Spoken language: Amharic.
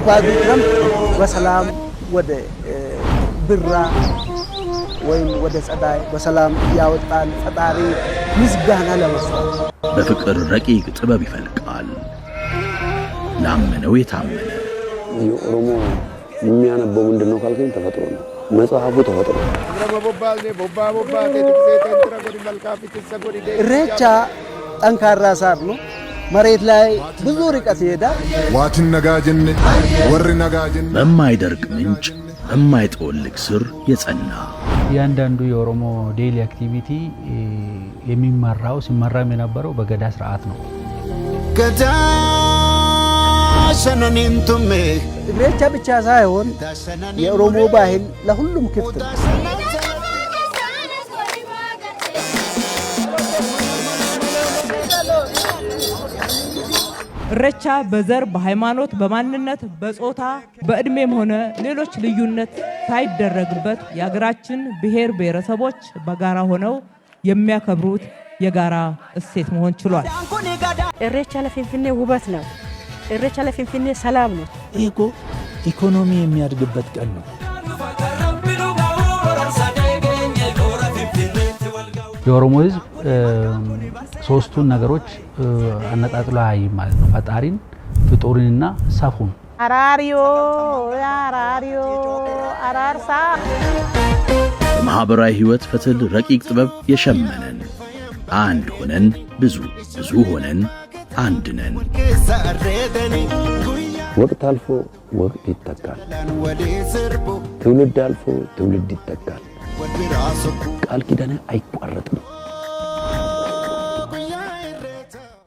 ከባዱ ክረምት በሰላም ወደ ብራ ወይም ወደ ጸዳይ በሰላም ያወጣን ፈጣሪ ምስጋና ለመስጠት በፍቅር ረቂቅ ጥበብ ይፈልቃል። ላመነው የታመነ የኦሮሞ የሚያነበው ምንድነው ካልከኝ ተፈጥሮ ነው። መጽሐፉ ተፈጥሮ ነው። ኢሬቻ ጠንካራ ሳር ነው። መሬት ላይ ብዙ ርቀት ይሄዳል። ዋትን ነጋጅን ወር ነጋጅን በማይደርቅ ምንጭ በማይጠወልግ ስር የጸና ያንዳንዱ የኦሮሞ ዴይሊ አክቲቪቲ የሚመራው ሲመራም የነበረው በገዳ ስርዓት ነው። ገዳ ሰነኒንቱሜ ኢሬቻ ብቻ ሳይሆን የኦሮሞ ባህል ለሁሉም ክፍት ነው። ኢሬቻ በዘር፣ በሃይማኖት፣ በማንነት፣ በጾታ፣ በእድሜም ሆነ ሌሎች ልዩነት ሳይደረግበት የሀገራችን ብሔር ብሔረሰቦች በጋራ ሆነው የሚያከብሩት የጋራ እሴት መሆን ችሏል። ኢሬቻ ለፊንፊኔ ውበት ነው። ኢሬቻ ለፊንፊኔ ሰላም ነው። ይሄ እኮ ኢኮኖሚ የሚያድግበት ቀን ነው። የኦሮሞ ሕዝብ ሶስቱን ነገሮች አነጣጥሎ አያይም ማለት ነው። ፈጣሪን፣ ፍጡርንና ሰፉን። አራሪዮ ያራሪዮ አራርሳ በማህበራዊ ህይወት ፍትል ረቂቅ ጥበብ የሸመነን አንድ ሆነን ብዙ ሆነን አንድ ነን። ወቅት አልፎ ወቅት ይተካል። ትውልድ አልፎ ትውልድ ይተካል። ቃል ኪዳን አይቋረጥም።